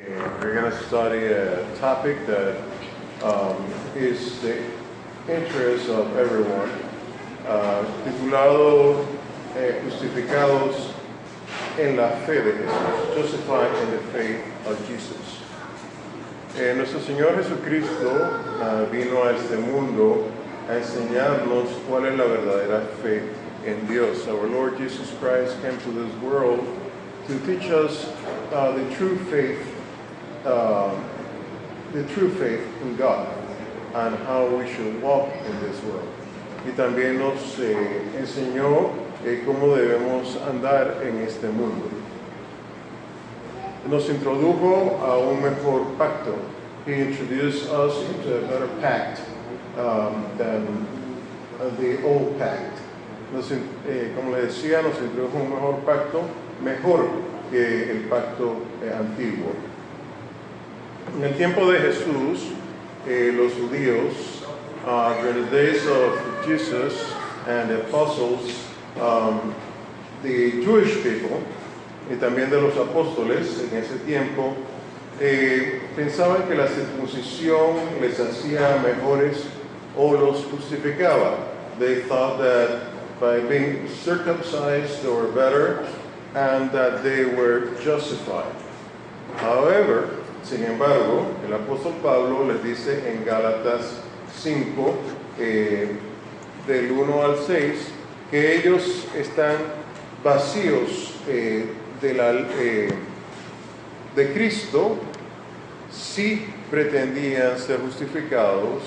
We're going to study a topic that is the interest of everyone, titulado Justificados en la fe de Jesús, Justified in the faith of Jesus. Nuestro Señor Jesucristo vino a este mundo a enseñarnos cuál es la verdadera fe en Dios. Our Lord Jesus Christ came to this world to teach us the true faith in God and how we should walk in this world. Y también nos enseñó cómo debemos andar en este mundo. Nos introdujo a un mejor pacto. He introduced us into a better pact than the old pact. Como le decía, nos introdujo un mejor pacto, mejor que el pacto antiguo. En el tiempo de Jesús, los judíos, during the days of Jesus and the apostles, the Jewish people, y también de los apóstoles en ese tiempo, pensaban que la circuncisión les hacía mejores o los justificaba. They thought that by being circumcised they were better and that they were justified. However, sin embargo, el apóstol Pablo les dice en Gálatas 5, del 1 al 6, que ellos están vacíos de Cristo si pretendían ser justificados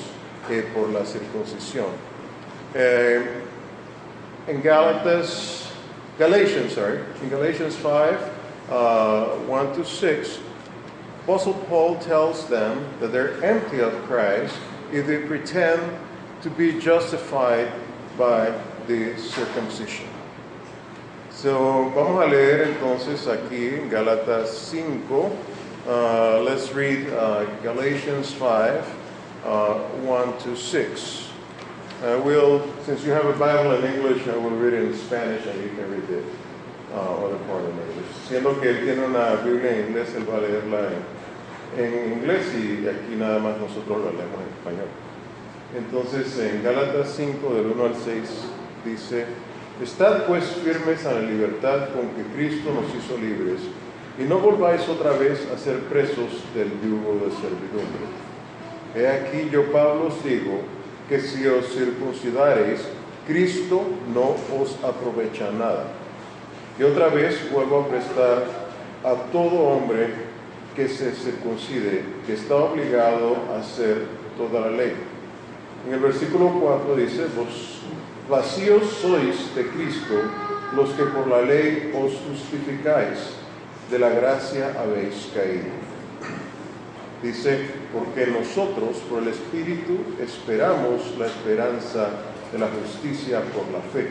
por la circuncisión. En Galatians 5, 1 to 6, Apostle Paul tells them that they're empty of Christ if they pretend to be justified by the circumcision. So, vamos a leer entonces aquí en Gálatas 5. Let's read Galatians 5, 1 to 6. Since you have a Bible in English, I will read it in Spanish and you can read the other part in English. Siendo que él tiene una Biblia en inglés, él va a leerla en inglés y aquí nada más nosotros la leemos en español. Entonces, en Gálatas 5, del 1 al 6, dice: Estad pues firmes a la libertad con que Cristo nos hizo libres, y no volváis otra vez a ser presos del yugo de servidumbre. He aquí yo, Pablo, os digo que si os circuncidareis, Cristo no os aprovecha nada. Y otra vez vuelvo a prestar a todo hombre que se circuncide, que está obligado a hacer toda la ley. En el versículo 4 dice: Vos vacíos sois de Cristo, los que por la ley os justificáis, de la gracia habéis caído. Dice: porque nosotros por el Espíritu esperamos la esperanza de la justicia por la fe.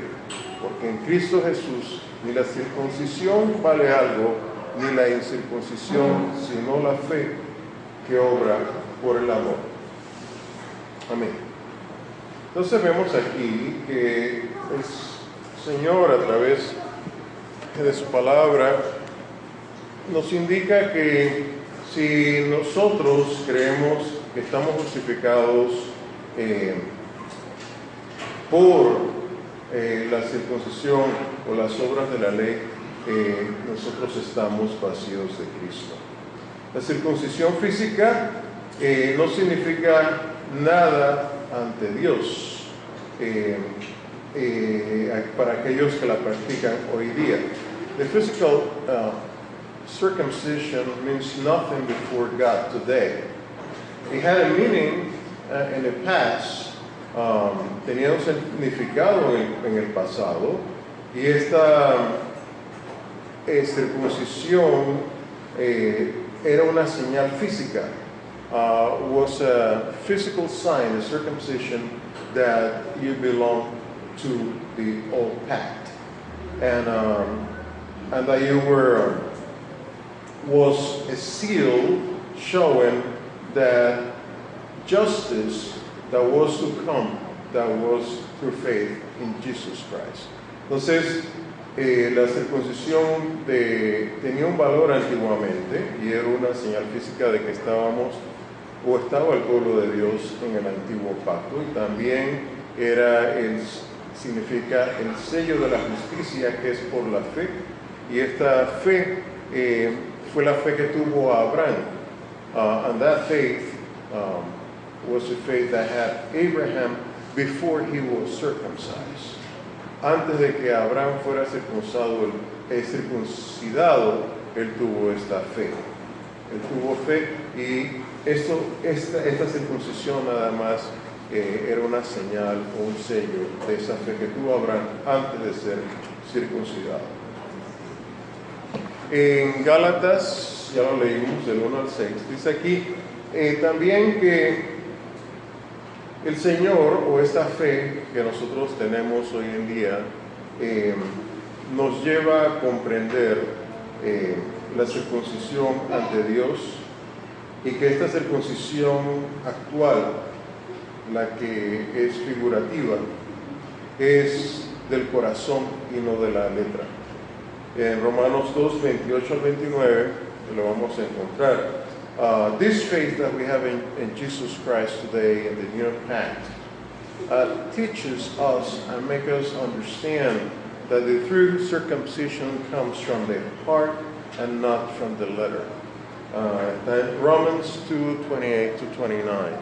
Porque en Cristo Jesús ni la circuncisión vale algo, ni la incircuncisión, sino la fe que obra por el amor. Amén. Entonces vemos aquí que el Señor, a través de su palabra, nos indica que si nosotros creemos que estamos justificados por la circuncisión o las obras de la ley, nosotros estamos vacíos de Cristo. La circuncisión física no significa nada ante Dios para aquellos que la practican hoy día. The physical circumcision means nothing before God today. It had a meaning in the past. Tenía un significado en el pasado, y esta circuncisión era una señal física. Was a physical sign, a circumcision, that you belong to the old pact, and that you was a seal showing that justice that was to come, that was through faith in Jesus Christ. Entonces, La circuncisión tenía un valor antiguamente y era una señal física de que estaba el pueblo de Dios en el antiguo pacto, y también significa el sello de la justicia, que es por la fe, y esta fe fue la fe que tuvo Abraham, and that faith was the faith that had Abraham before he was circumcised. Antes de que Abraham fuera circuncidado, él tuvo esta fe. Él tuvo fe, y esta circuncisión nada más era una señal o un sello de esa fe que tuvo Abraham antes de ser circuncidado. En Gálatas, ya lo leímos del 1 al 6, dice aquí también que el Señor, o esta fe que nosotros tenemos hoy en día, nos lleva a comprender la circuncisión ante Dios, y que esta circuncisión actual, la que es figurativa, es del corazón y no de la letra. En Romanos 2, 28 al 29 lo vamos a encontrar. This faith that we have in Jesus Christ today in the new pact teaches us and makes us understand that the true circumcision comes from the heart and not from the letter. Romans 2, 28 to 29.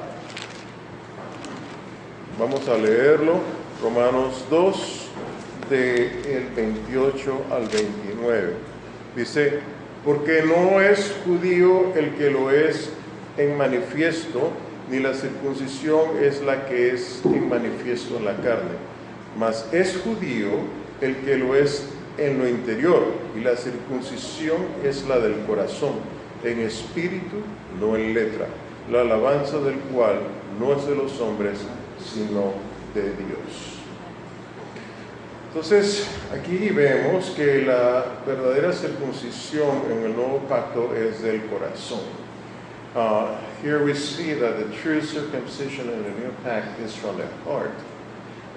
Vamos a leerlo. Romanos 2, del 28 al 29. Dice: porque no es judío el que lo es en manifiesto, ni la circuncisión es la que es en manifiesto en la carne, mas es judío el que lo es en lo interior, y la circuncisión es la del corazón, en espíritu, no en letra, la alabanza del cual no es de los hombres, sino de Dios. Entonces, aquí vemos que la verdadera circuncisión en el nuevo pacto es del corazón. Here we see that the true circumcision in the new pact is from the heart.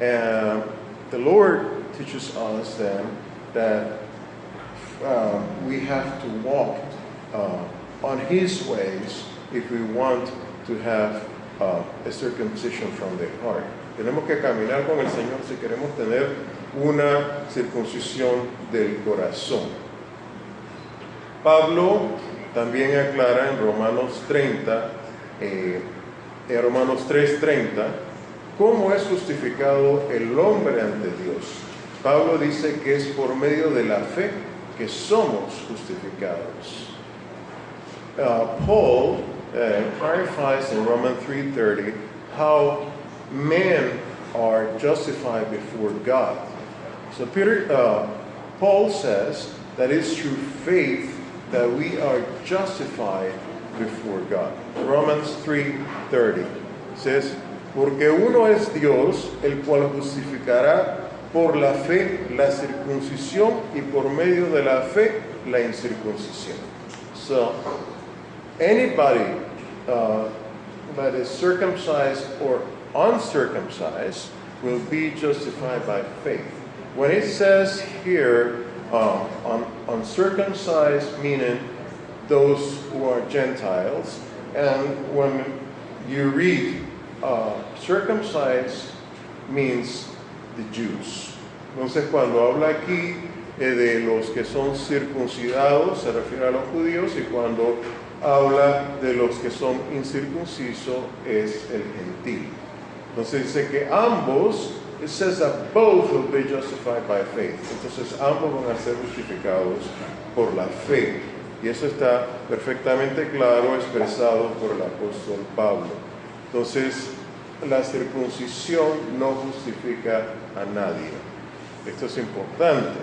And the Lord teaches us then that we have to walk on His ways if we want to have a circumcision from the heart. Tenemos que caminar con el Señor si queremos tener una circuncisión del corazón. Pablo también aclara en Romanos 3:30, cómo es justificado el hombre ante Dios. Pablo dice que es por medio de la fe que somos justificados. Paul clarifies in Romans 3:30 how men are justified before God. So Paul says that it's through faith that we are justified before God. Romans 3:30 says, porque uno es Dios, el cual justificará por la fe la circuncisión y por medio de la fe la incircuncisión. So anybody that is circumcised or uncircumcised will be justified by faith. When it says here uncircumcised, meaning those who are Gentiles, and when you read circumcised means the Jews. Entonces cuando habla aquí de los que son circuncidados se refiere a los judíos, y cuando habla de los que son incircuncisos es el gentil. Entonces dice que ambos, it says that both will be justified by faith. Entonces ambos van a ser justificados por la fe. Y eso está perfectamente claro, expresado por el apóstol Pablo. Entonces, la circuncisión no justifica a nadie. Esto es importante.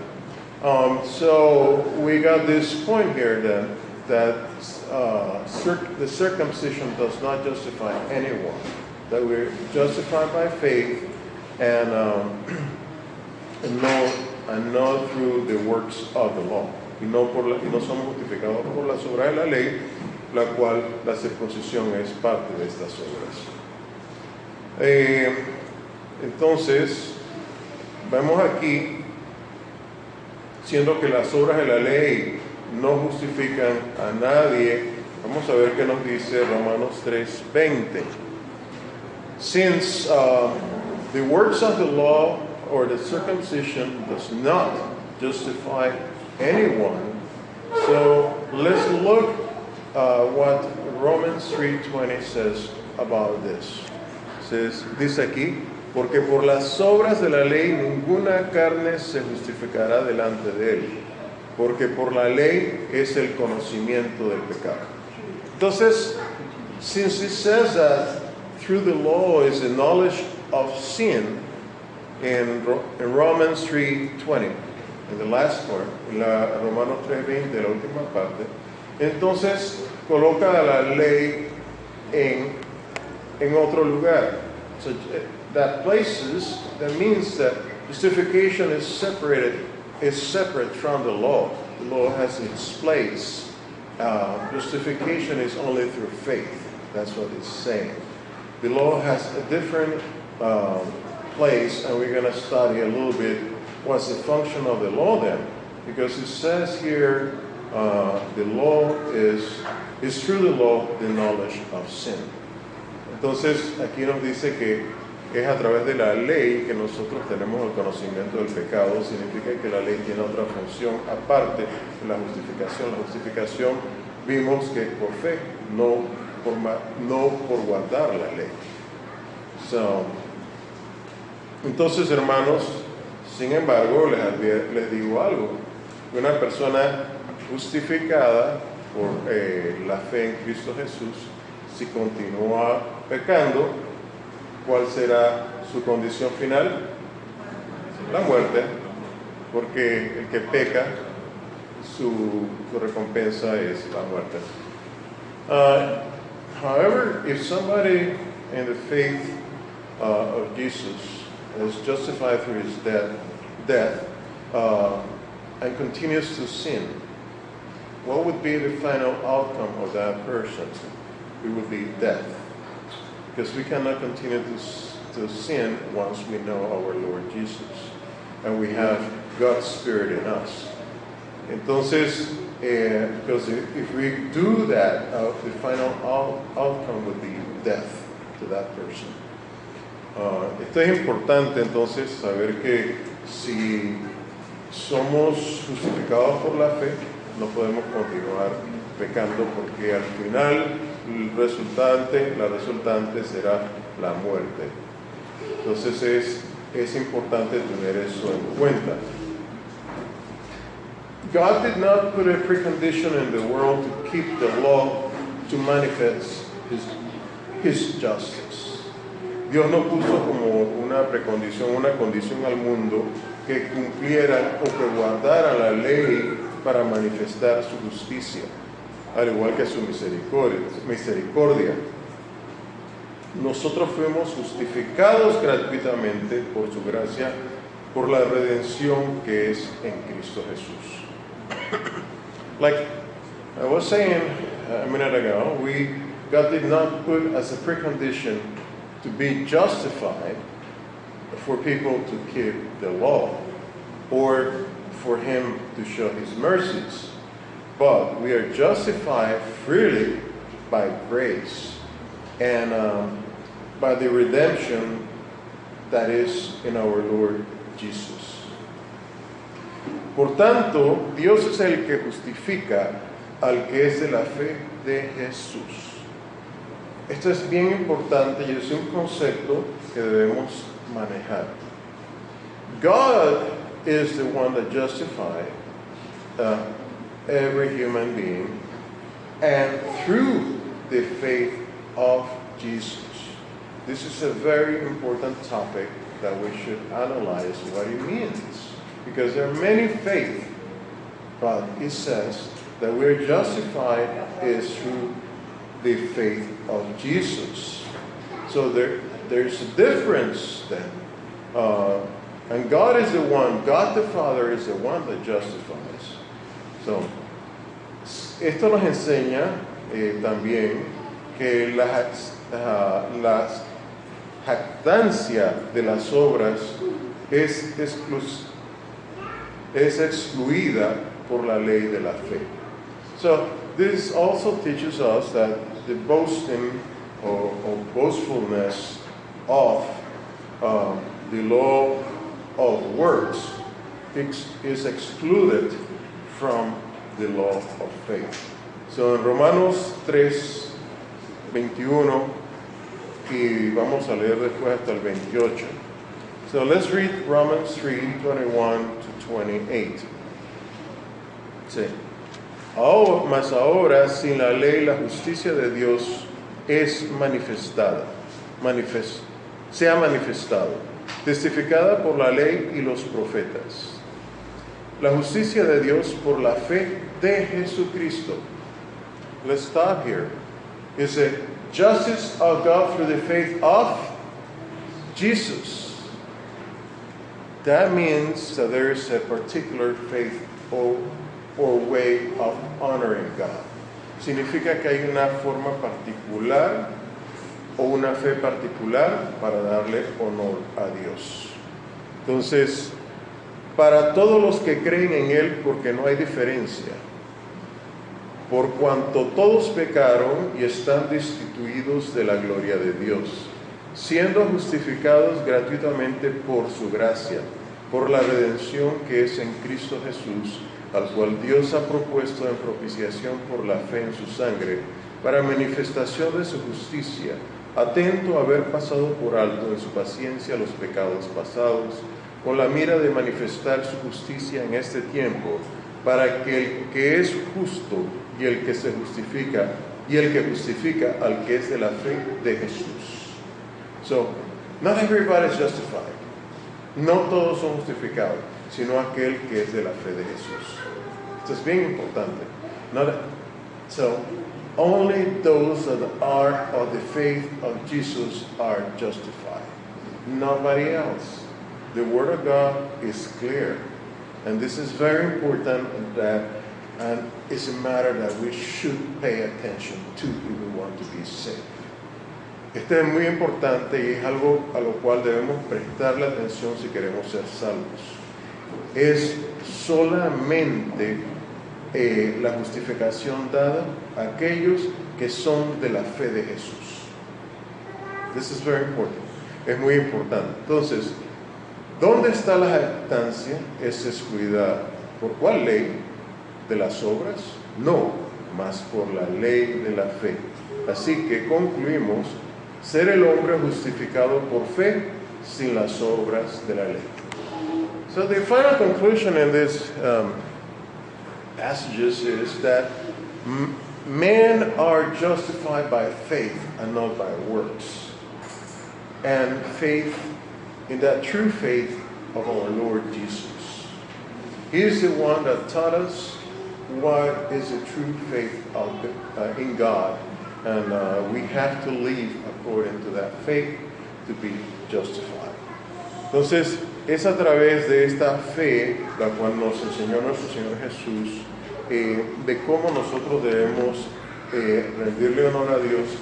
So we got this point here then, that the circumcision does not justify anyone. That we're justified by faith and not through the works of the law. Y no somos justificados por las obras de la ley, la cual la circuncisión es parte de estas obras. Entonces, vemos aquí siendo que las obras de la ley no justifican a nadie. Vamos a ver qué nos dice Romanos 3:20. Since the works of the law or the circumcision does not justify anyone, so let's look what Romans 3:20 says about this. Dice aquí, porque por las obras de la ley ninguna carne se justificará delante de él, porque por la ley es el conocimiento del pecado. Entonces, since it says that through the law is the knowledge of sin, in Romans 3:20, in the last part, en Romanos 3:20, la última parte, entonces coloca la ley en otro lugar. So that means that justification is separate from the law. The law has its place. Justification is only through faith. That's what it's saying. The law has a different place, and we're going to study a little bit what's the function of the law then. Because it says here, the law is through the law the knowledge of sin. Entonces, aquí nos dice que es a través de la ley que nosotros tenemos el conocimiento del pecado. Significa que la ley tiene otra función aparte de la justificación. La justificación vimos que por fe, no por guardar la ley. Entonces, hermanos, sin embargo, les digo algo. Una persona justificada por la fe en Cristo Jesús, si continúa pecando, ¿cuál será su condición final? La muerte, porque el que peca, su recompensa es la muerte. However, if somebody in the faith of Jesus is justified through his death and continues to sin, what would be the final outcome of that person? It would be death. Because we cannot continue to sin once we know our Lord Jesus and we have God's Spirit in us. Entonces, because if we do that, the final outcome would be death to that person. Esto es importante entonces saber que si somos justificados por la fe, no podemos continuar pecando porque al final la resultante será la muerte. Entonces es importante tener eso en cuenta. God did not put a precondition in the world to keep the law to manifest his justice. Dios no puso como una precondición, una condición al mundo que cumpliera o que guardara la ley para manifestar su justicia, al igual que su misericordia. Nosotros fuimos justificados gratuitamente por su gracia, por la redención que es en Cristo Jesús. Like I was saying a minute ago, God did not put as a precondition to be justified for people to keep the law or for Him to show His mercies. But we are justified freely by grace and by the redemption that is in our Lord Jesus. Por tanto, Dios es el que justifica al que es de la fe de Jesús. Esto es bien importante y es un concepto que debemos manejar. God is the one that justifies every human being, and through the faith of Jesus. This is a very important topic that we should analyze what it means, because there are many faiths, but it says that we're justified is through the faith of Jesus. So there's a difference then. And God is the one, God the Father is the one that justifies. So, esto nos enseña también que la jactancia de las obras es es excluida por la ley de la fe. So this also teaches us that the boasting or boastfulness of the law of works is excluded from the law of faith. So en Romanos 3, 21, y vamos a leer después hasta el 28. So let's read Romans 3, 21 to 28. Sí. Mas ahora, sin la ley, la justicia de Dios es manifestada, se ha manifestado, testificada por la ley y los profetas. La justicia de Dios por la fe de Jesucristo. Let's stop here. Is the justice of God through the faith of Jesus. That means that there is a particular faith or way of honoring God. Significa que hay una forma particular o una fe particular para darle honor a Dios. Entonces, para todos los que creen en Él, porque no hay diferencia, por cuanto todos pecaron y están destituidos de la gloria de Dios, siendo justificados gratuitamente por su gracia, por la redención que es en Cristo Jesús, al cual Dios ha propuesto en propiciación por la fe en su sangre, para manifestación de su justicia, atento a haber pasado por alto en su paciencia los pecados pasados, con la mira de manifestar su justicia en este tiempo, para que el que es justo y el que se justifica, y el que justifica al que es de la fe de Jesús. So, not everybody is justified. No todos son justificados, sino aquel que es de la fe de Jesús. Esto es bien importante. So, only those that are of the faith of Jesus are justified. Nobody else. The Word of God is clear. And this is very important, and it's a matter that we should pay attention to if we want to be saved. Este es muy importante y es algo a lo cual debemos prestarle atención si queremos ser salvos. Es solamente la justificación dada a aquellos que son de la fe de Jesús. This is very important. Es muy importante. Entonces, ¿dónde está la jactancia? Es excluida. ¿Por cuál ley? ¿De las obras? No, mas por la ley de la fe. Así que concluimos: ser el hombre justificado por fe sin las obras de la ley. So the final conclusion in this passages is that men are justified by faith and not by works. And faith in that true faith of our Lord Jesus. He is the one that taught us what is the true faith in God. And we have to live according to that faith to be justified. Entonces, es a través de esta fe, la cual nos enseñó nuestro Señor Jesús, de cómo nosotros debemos rendirle honor a Dios.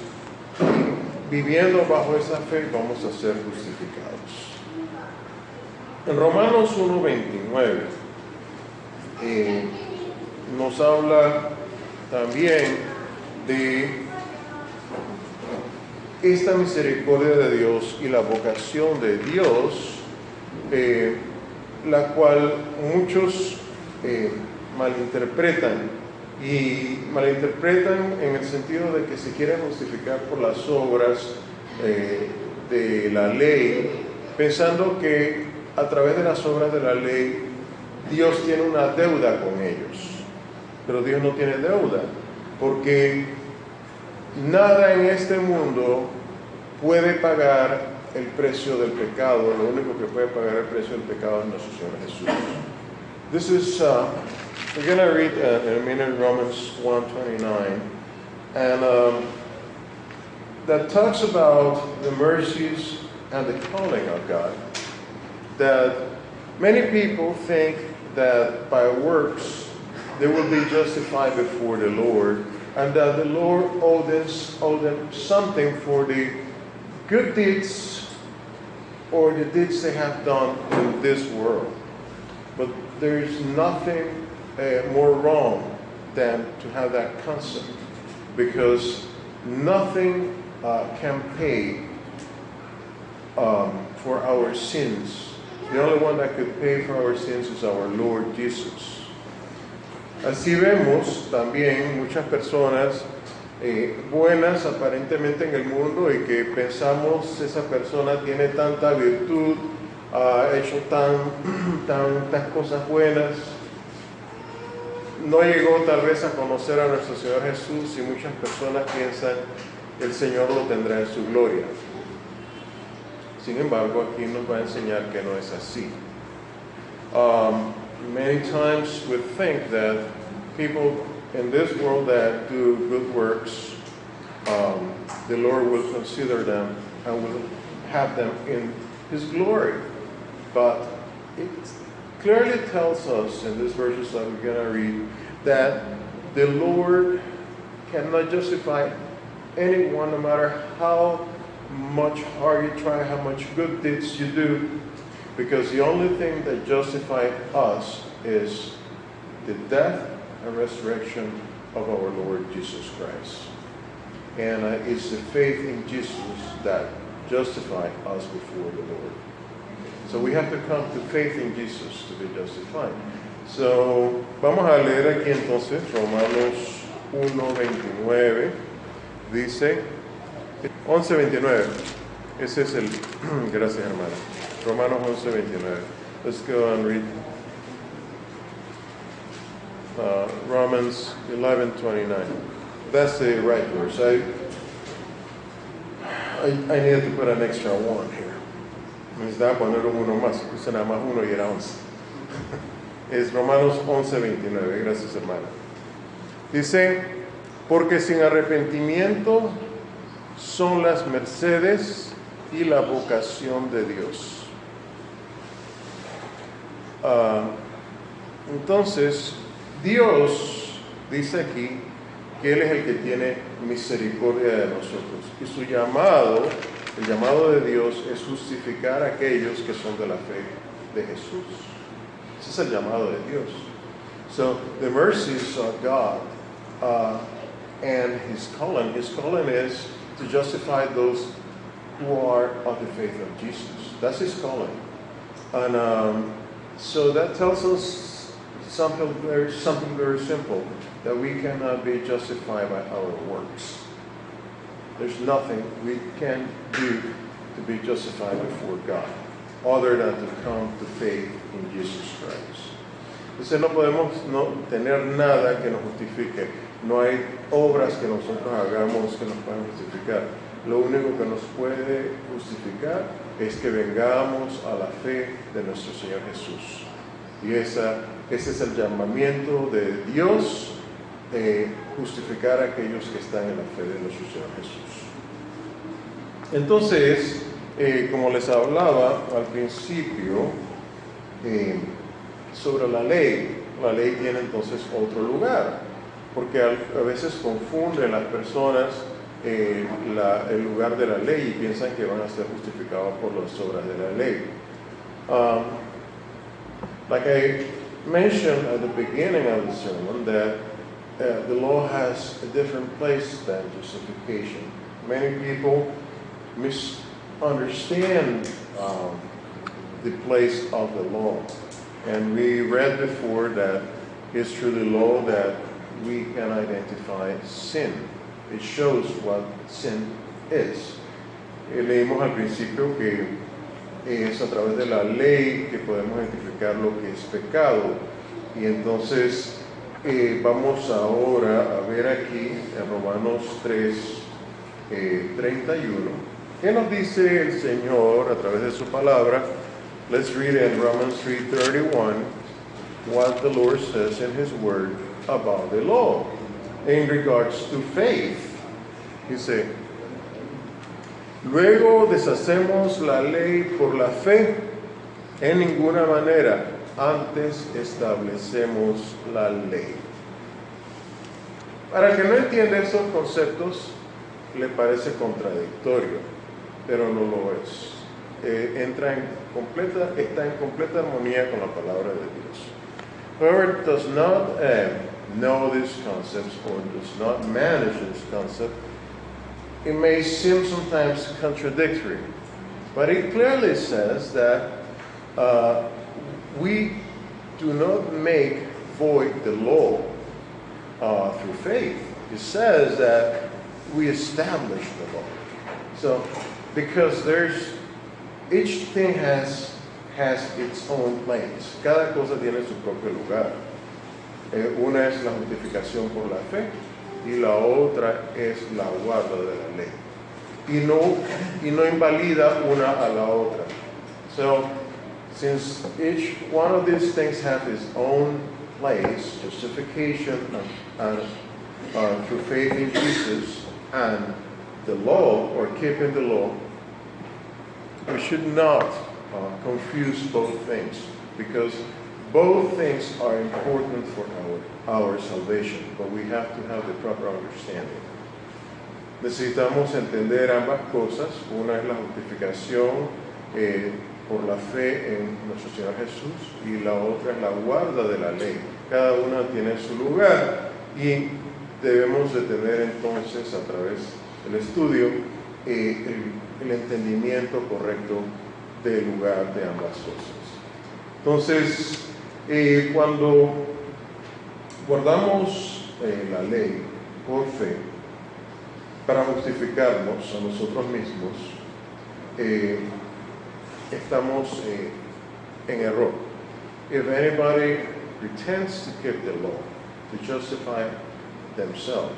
Y viviendo bajo esa fe, vamos a ser justificados. En Romanos 1:29 nos habla también de esta misericordia de Dios y la vocación de Dios, la cual muchos malinterpretan en el sentido de que se quiere justificar por las obras de la ley, pensando que a través de las obras de la ley Dios tiene una deuda con ellos. Pero Dios no tiene deuda, porque nada en este mundo puede pagar el precio del pecado. Lo único que puede pagar el precio del pecado es nuestro Señor Jesús. This is, we're going to read in a minute Romans 1:29, and that talks about the mercies and the calling of God. That many people think that by works they will be justified before the Lord, and that the Lord owed them something for the good deeds or the deeds they have done in this world. But there's nothing more wrong than to have that concept, because nothing can pay for our sins. The only one that could pay for our sins is our Lord Jesus. Así vemos también muchas personas buenas aparentemente en el mundo y que pensamos esa persona tiene tanta virtud, ha hecho tantas cosas buenas, no llegó tal vez a conocer a nuestro Señor Jesús, y muchas personas piensan que el Señor lo tendrá en su gloria. Sin embargo, aquí nos va a enseñar que no es así. Many times we think that people in this world that do good works, the Lord will consider them and will have them in His glory. But it clearly tells us in these verses that we're going to read that the Lord cannot justify anyone, no matter how much hard you try, how much good deeds you do, because the only thing that justifies us is the death and resurrection of our Lord Jesus Christ. And it's the faith in Jesus that justifies us before the Lord. So we have to come to faith in Jesus to be justified. So, vamos a leer aquí entonces Romanos 1:29. Dice 11:29. Ese es el gracias, hermana. Romanos 11:29. Let's go and read Romans 11:29. That's the right verse. I needed to put an extra one here. Necesitaba poner uno más. Puse nada más uno y era 11. Es Romanos 11:29. Gracias, hermana. Dice, porque sin arrepentimiento son las mercedes y la vocación de Dios. Entonces, Dios dice aquí que Él es el que tiene misericordia de nosotros. Y su llamado, el llamado de Dios, es justificar a aquellos que son de la fe de Jesús. Ese es el llamado de Dios. So, the mercies of God and His calling is to justify those who are of the faith of Jesus. That's His calling. And so that tells us something very simple, that we cannot be justified by our works. There's nothing we can do to be justified before God, other than to come to faith in Jesus Christ. Entonces no podemos tener nada que nos justifique. No hay obras que nosotros hagamos que nos puedan justificar. Lo único que nos puede justificar es que vengamos a la fe de nuestro Señor Jesús. Y ese es el llamamiento de Dios, justificar a aquellos que están en la fe de nuestro Señor Jesús. Entonces, como les hablaba al principio, sobre la ley tiene entonces otro lugar, porque a veces confunden las personas el lugar de la ley y piensan que van a ser justificados por las obras de la ley. Like I mentioned at the beginning of the sermon, that the law has a different place than justification. Many people misunderstand the place of the law. And we read before that it's through the law that we can identify sin. It shows what sin is. Leímos al principio que es a través de la ley que podemos identificar lo que es pecado. Y entonces vamos ahora a ver aquí en Romanos 3:31. ¿Qué nos dice el Señor a través de su palabra? Let's read in Romans 3:31 what the Lord says in His Word about the law in regards to faith. Dice, luego deshacemos la ley por la fe, en ninguna manera, antes establecemos la ley. Para el que no entiende esos conceptos, le parece contradictorio, pero no lo es. Está en completa armonía con la palabra de Dios. Whoever does not know these concepts or does not manage this concept, it may seem sometimes contradictory. But it clearly says that we do not make void the law through faith. It says that we establish the law. So, because each thing has its own place. Cada cosa tiene su propio lugar. Una es la justificación por la fe y la otra es la guarda de la ley. Y no invalida una a la otra. So, since each one of these things have its own place, justification and through faith in Jesus and the law, or keeping the law, we should not confuse both things, because both things are important for our salvation, but we have to have the proper understanding. Necesitamos entender ambas cosas. Una es la justificación por la fe en nuestro Señor Jesús y la otra es la guarda de la ley. Cada una tiene su lugar y debemos de tener entonces a través del estudio el entendimiento correcto del lugar de ambas cosas. Entonces, cuando guardamos la ley por fe para justificarnos a nosotros mismos, estamos en error. If anybody pretends to keep the law, to justify themselves,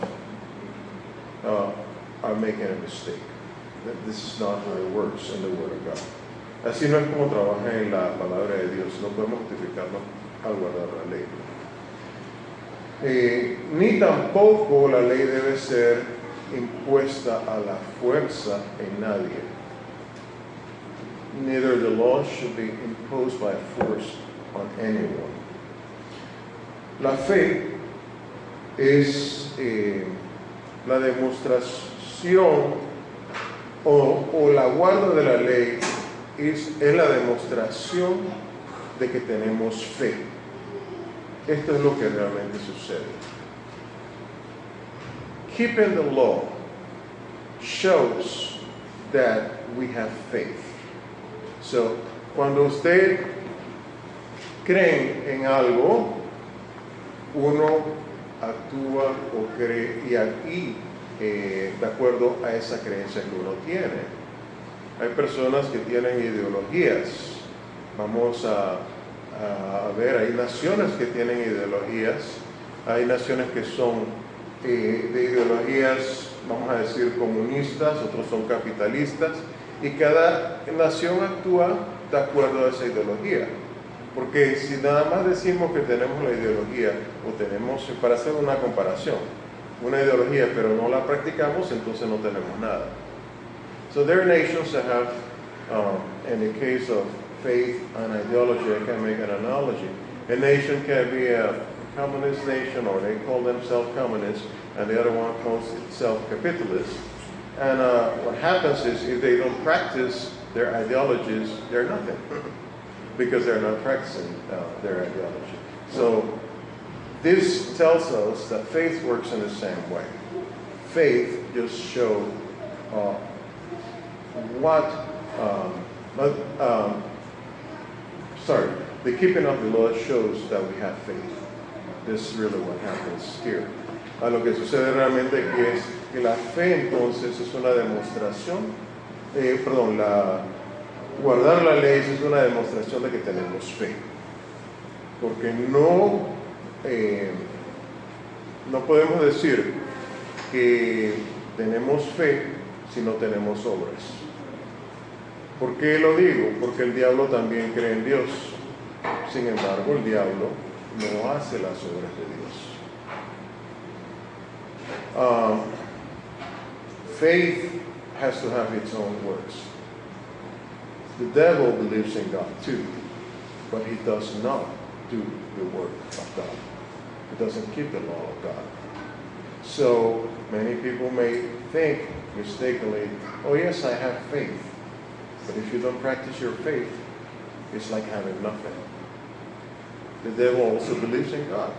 are making a mistake. This is not how it works in the Word of God. Así no es como trabaja en la palabra de Dios. No podemos justificarnos al guardar la ley. Ni tampoco la ley debe ser impuesta a la fuerza en nadie. Neither the law should be imposed by force on anyone. La fe es la demostración o la guarda de la ley es la demostración de que tenemos fe. Esto es lo que realmente sucede. Keeping the law shows that we have faith. So, cuando usted cree en algo, uno actúa o cree y de acuerdo a esa creencia que uno tiene. Hay personas que tienen ideologías. Vamos a ver, hay naciones que tienen ideologías. Hay naciones que son de ideologías, vamos a decir, comunistas, otros son capitalistas, y cada nación actúa de acuerdo a esa ideología. Porque si nada más decimos que tenemos la ideología, o tenemos, para hacer una comparación, una ideología, pero no la practicamos, entonces no tenemos nada. So there are nations that have, in the case of faith and ideology, I can make an analogy. A nation can be a communist nation, or they call themselves communists, and the other one calls itself capitalist. And what happens is, if they don't practice their ideologies, they're nothing, because they're not practicing their ideology. So this tells us that faith works in the same way. Faith just shows the keeping of the law shows that we have faith. This is really what happens here. Lo que sucede realmente es que la fe entonces es una demostración, guardar la ley es una demostración de que tenemos fe. Porque no podemos decir que tenemos fe si no tenemos obras. ¿Por qué lo digo? Porque el diablo también cree en Dios. Sin embargo, el diablo no hace las obras de Dios. Faith has to have its own works. The devil believes in God too, but he does not do the work of God. He doesn't keep the law of God. So many people may think mistakenly, oh yes, I have faith. But if you don't practice your faith, it's like having nothing. The devil also believes in God.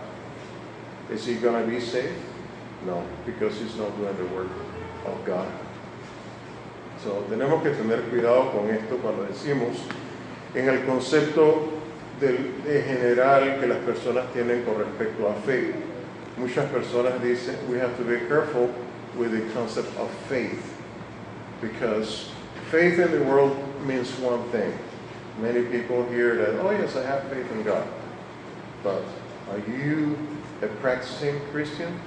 Is he going to be saved? No, because he's not doing the work of God. So, tenemos que tener cuidado con esto cuando decimos en el concepto de general que las personas tienen con respecto a fe. Muchas personas dicen, we have to be careful with the concept of faith, because faith in the world means one thing. Many people hear that, oh yes, I have faith in God. But are you a practicing Christian?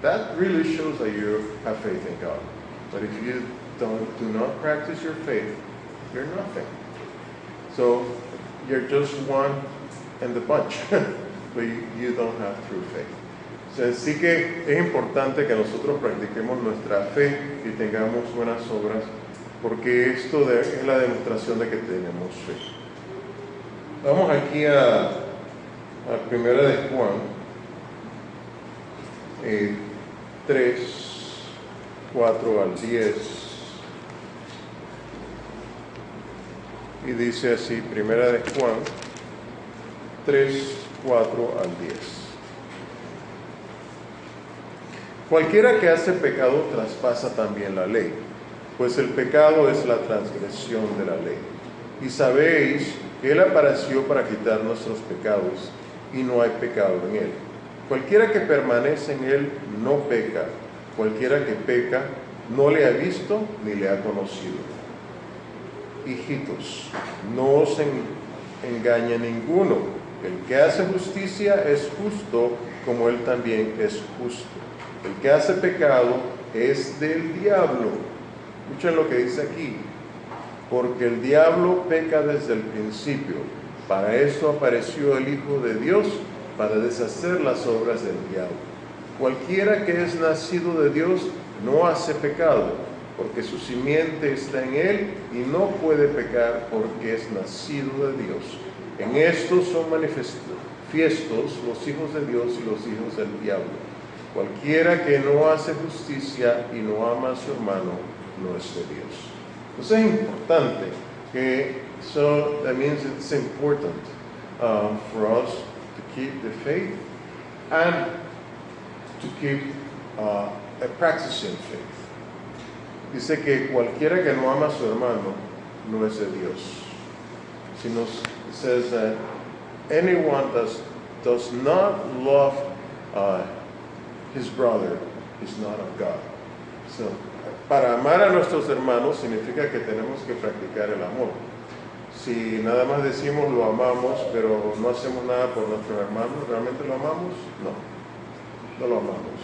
That really shows that you have faith in God. But if you do not practice your faith, you're nothing. So you're just one in the bunch, but you don't have true faith. O sea, sí que es importante que nosotros practiquemos nuestra fe y tengamos buenas obras, porque esto es la demostración de que tenemos fe. Vamos aquí a Primera de Juan 3, 4 al 10. Y dice así, Primera de Juan 3, 4 al 10. Cualquiera que hace pecado traspasa también la ley, pues el pecado es la transgresión de la ley. Y sabéis que Él apareció para quitar nuestros pecados, y no hay pecado en Él. Cualquiera que permanece en Él no peca. Cualquiera que peca no le ha visto ni le ha conocido. Hijitos, no os engañe ninguno. El que hace justicia es justo como Él también es justo. El que hace pecado es del diablo. Escuchen lo que dice aquí. Porque el diablo peca desde el principio. Para eso apareció el Hijo de Dios, para deshacer las obras del diablo. Cualquiera que es nacido de Dios no hace pecado, porque su simiente está en él y no puede pecar porque es nacido de Dios. En esto son manifiestos los hijos de Dios y los hijos del diablo. Cualquiera que no hace justicia y no ama a su hermano no es de Dios. Entonces es importante que, so that means it's important for us to keep the faith and to keep a practicing faith. Dice que cualquiera que no ama a su hermano no es de Dios. Sino it says that anyone does not love his brother is not of God. So, para amar a nuestros hermanos significa que tenemos que practicar el amor. Si nada más decimos lo amamos, pero no hacemos nada por nuestros hermanos, ¿realmente lo amamos? No lo amamos.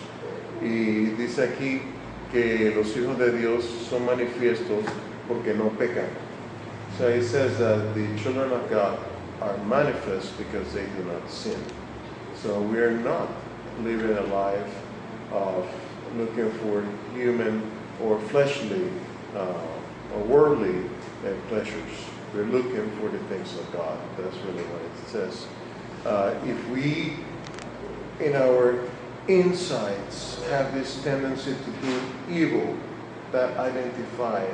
Y dice aquí que los hijos de Dios son manifiestos porque no pecan. So it says that the children of God are manifest because they do not sin. So we are not living a life of looking for human or fleshly or worldly pleasures. We're looking for the things of God. That's really what it says. If we, in our insides, have this tendency to do evil, that identifies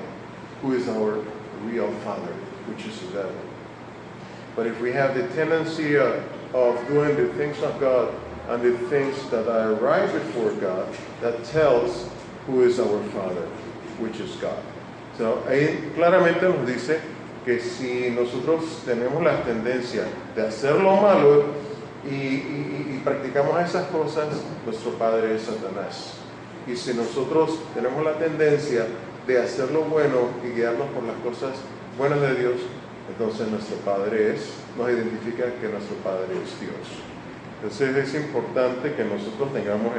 who is our real father, which is the devil. But if we have the tendency of doing the things of God and the things that are right before God, that tells who is our father, which is God. So, ahí claramente nos dice que si nosotros tenemos la tendencia de hacer lo malo y practicamos esas cosas, nuestro padre es Satanás. Y si nosotros tenemos la tendencia de hacer lo bueno y guiarnos por las cosas buenas de Dios, entonces nuestro padre nos identifica que nuestro padre es Dios. Entonces es importante que nosotros tengamos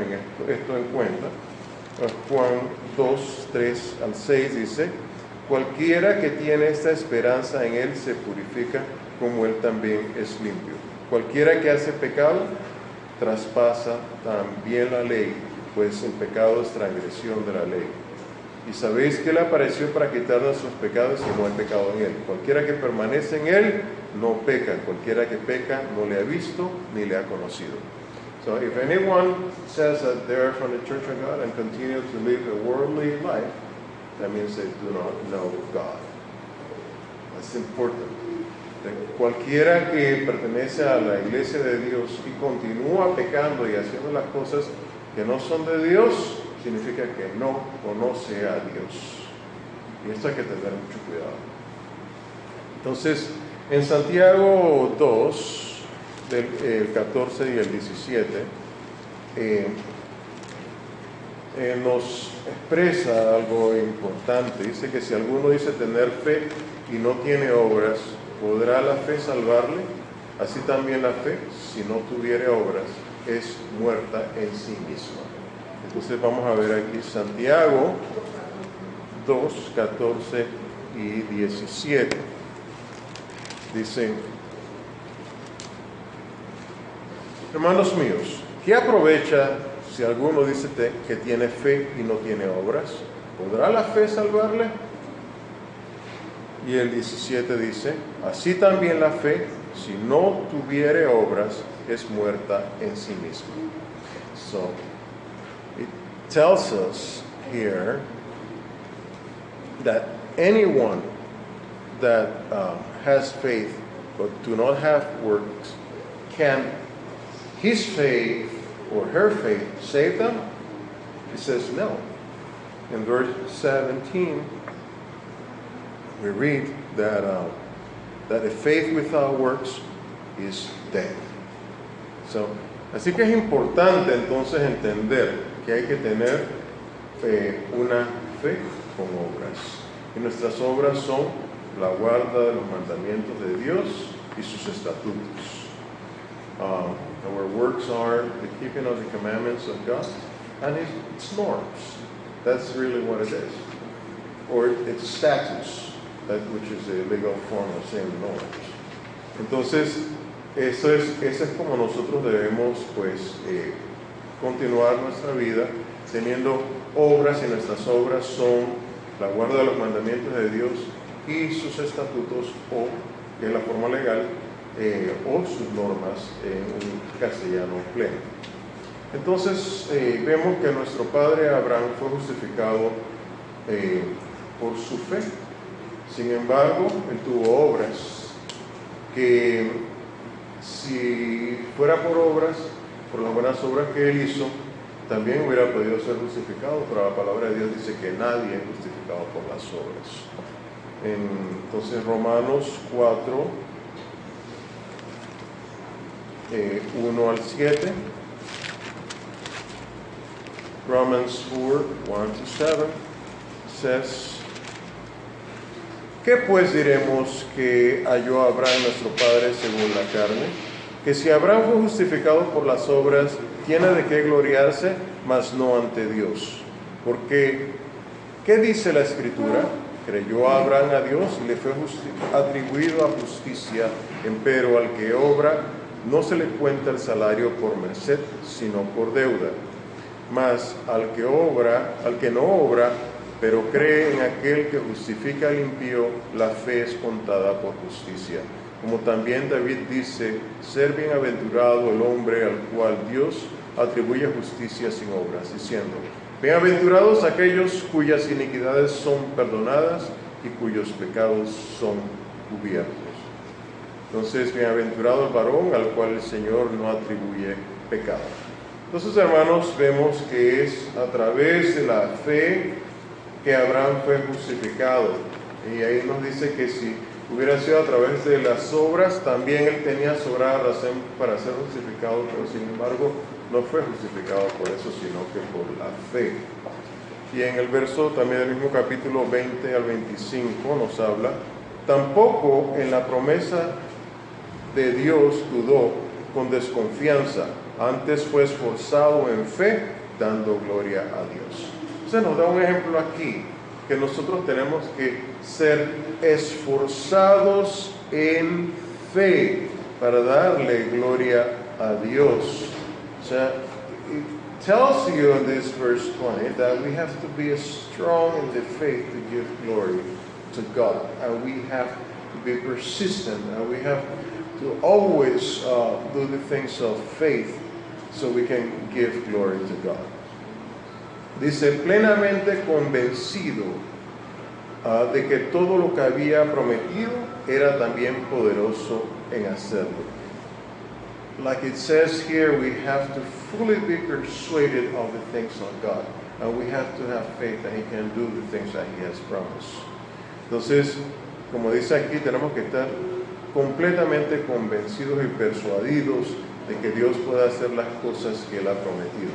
esto en cuenta. Juan 2, 3 al 6 dice: cualquiera que tiene esta esperanza en Él se purifica como Él también es limpio. Cualquiera que hace pecado traspasa también la ley, pues el pecado es transgresión de la ley. Y sabéis que Él apareció para quitar nuestros pecados y no hay pecado en Él. Cualquiera que permanece en Él no peca. Cualquiera que peca no le ha visto ni le ha conocido. So if anyone says that they are from the Church of God and continue to live a worldly life, that means they do not know God. That's important. cualquiera que pertenece a la iglesia de Dios y continúa pecando y haciendo las cosas que no son de Dios, significa que no conoce a Dios. Y esto hay que tener mucho cuidado. Entonces, en Santiago 2, del 14 y el 17, nos expresa algo importante. Dice que si alguno dice tener fe y no tiene obras, ¿podrá la fe salvarle? Así también la fe, si no tuviere obras, es muerta en sí misma. Entonces vamos a ver aquí Santiago 2, 14 y 17. Dice: hermanos míos, ¿qué aprovecha si alguno dice que tiene fe y no tiene obras? ¿Podrá la fe salvarle? Y el 17 dice: así también la fe, si no tuviere obras, es muerta en sí misma. So, it tells us here that anyone that has faith but do not have works, can his faith or her faith save them? He says no. In verse 17, we read that a faith without works is dead. So, así que es importante entonces entender que hay que tener una fe con obras. Y nuestras obras son la guarda de los mandamientos de Dios y sus estatutos. Our works are the keeping of the commandments of God and its norms. That's really what it is. Or its statutes, which is a legal form of saying norms. Entonces, eso es como nosotros debemos pues continuar nuestra vida teniendo obras, y nuestras obras son la guarda de los mandamientos de Dios y sus estatutos, o que es la forma legal, o sus normas en un castellano pleno. Entonces vemos que nuestro padre Abraham fue justificado por su fe. Sin embargo, él tuvo obras que, si fuera por obras, por las buenas obras que él hizo, también hubiera podido ser justificado, pero la palabra de Dios dice que nadie es justificado por las obras. Entonces Romanos 4, 1 al 7, Romans 4, 1 to 7 says: ¿qué pues diremos que halló Abraham nuestro padre según la carne? Que si Abraham fue justificado por las obras, tiene de qué gloriarse, mas no ante Dios. Porque, ¿qué dice la Escritura? Creyó Abraham a Dios y le fue atribuido a justicia. Empero al que obra, no se le cuenta el salario por merced, sino por deuda. Mas al que no obra, pero cree en aquel que justifica al impío, la fe es contada por justicia. Como también David dice: ser bienaventurado el hombre al cual Dios atribuye justicia sin obras, diciendo: bienaventurados aquellos cuyas iniquidades son perdonadas y cuyos pecados son cubiertos. Entonces, bienaventurado el varón al cual el Señor no atribuye pecado. Entonces, hermanos, vemos que es a través de la fe que Abraham fue justificado. Y ahí nos dice que si hubiera sido a través de las obras, también él tenía sobrada razón para ser justificado, pero sin embargo no fue justificado por eso, sino que por la fe. Y en el verso también del mismo capítulo 20 al 25 nos habla: tampoco en la promesa de Dios dudó con desconfianza, antes fue esforzado en fe, dando gloria a Dios. Se nos da un ejemplo aquí, que nosotros tenemos que ser esforzados en fe para darle gloria a Dios. O sea, it tells you in this verse 20 that we have to be strong in the faith to give glory to God, and we have to be persistent, and we have to always do the things of faith so we can give glory to God. Dice: plenamente convencido de que todo lo que había prometido era también poderoso en hacerlo. Like it says here, we have to fully be persuaded of the things of God, and we have to have faith that He can do the things that He has promised. Entonces, como dice aquí, tenemos que estar completamente convencidos y persuadidos de que Dios puede hacer las cosas que Él ha prometido.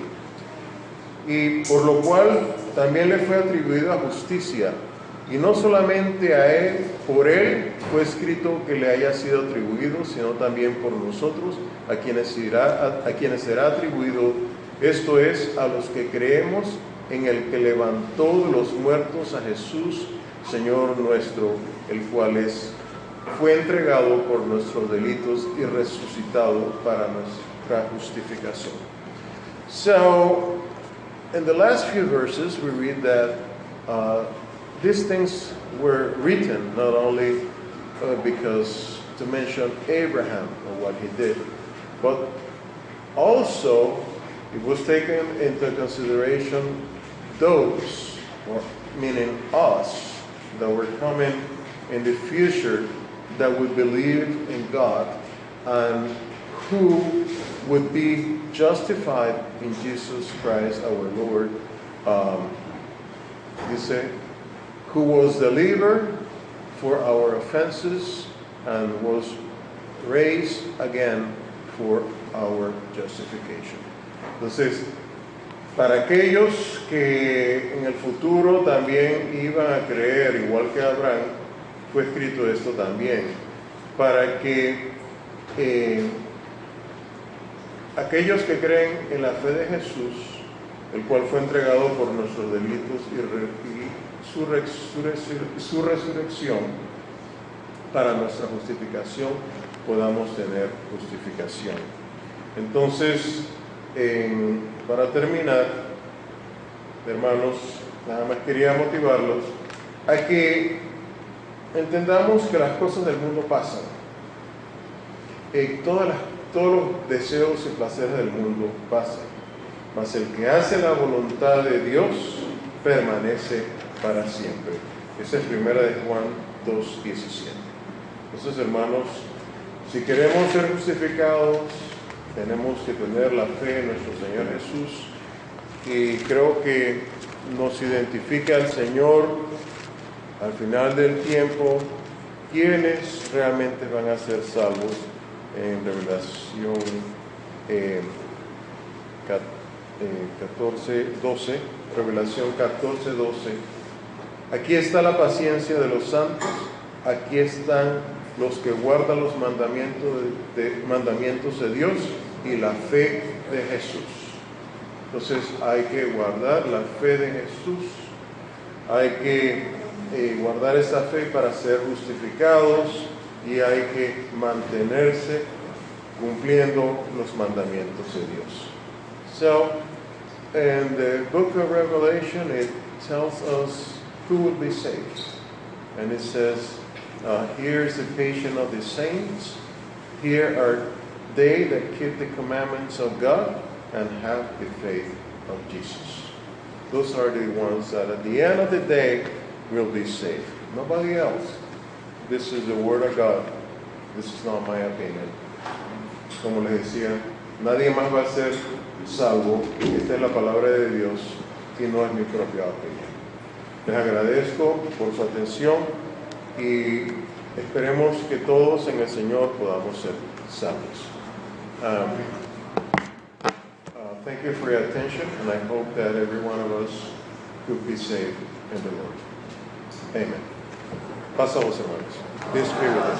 Y por lo cual también le fue atribuida justicia, y no solamente a Él, por Él fue escrito que le haya sido atribuido, sino también por nosotros, a quienes será atribuido, esto es, a los que creemos en el que levantó de los muertos a Jesús, Señor nuestro, el cual fue entregado por nuestros delitos y resucitado para nuestra justificación. So, in the last few verses, we read that these things were written not only because to mention Abraham or what he did, but also it was taken into consideration those, or meaning us, that were coming in the future that would believe in God and who would be justified in Jesus Christ our Lord. Dice, who was delivered for our offenses and was raised again for our justification. Entonces, para aquellos que en el futuro también iban a creer, igual que Abraham, fue escrito esto también, para que aquellos que creen en la fe de Jesús, el cual fue entregado por nuestros delitos y su resurrección para nuestra justificación, podamos tener justificación. Entonces, para terminar, hermanos, nada más quería motivarlos a que entendamos que las cosas del mundo pasan. Todos los deseos y placeres del mundo pasan, mas el que hace la voluntad de Dios permanece para siempre. Esa es 1 de Juan 2:17. Entonces, hermanos, si queremos ser justificados, tenemos que tener la fe en nuestro Señor Jesús, y creo que nos identifica el Señor al final del tiempo quienes realmente van a ser salvos en Revelación 14:12. Revelación 14:12. Aquí está la paciencia de los santos, aquí están los que guardan los mandamientos de Dios y la fe de Jesús. Entonces hay que guardar la fe de Jesús, hay que guardar esa fe para ser justificados, y hay que mantenerse cumpliendo los mandamientos de Dios. So, in the book of Revelation, it tells us who will be saved. And it says, here is the patient of the saints. Here are they that keep the commandments of God and have the faith of Jesus. Those are the ones that at the end of the day will be saved. Nobody else. This is the word of God. This is not my opinion. Como les decía, nadie más va a ser salvo. Esta es la palabra de Dios y no es mi propia opinión. Les agradezco por su atención y esperemos que todos en el Señor podamos ser salvos. Thank you for your attention, and I hope that every one of us could be saved in the Lord. Amen. Pasamos, hermanos. Be with us.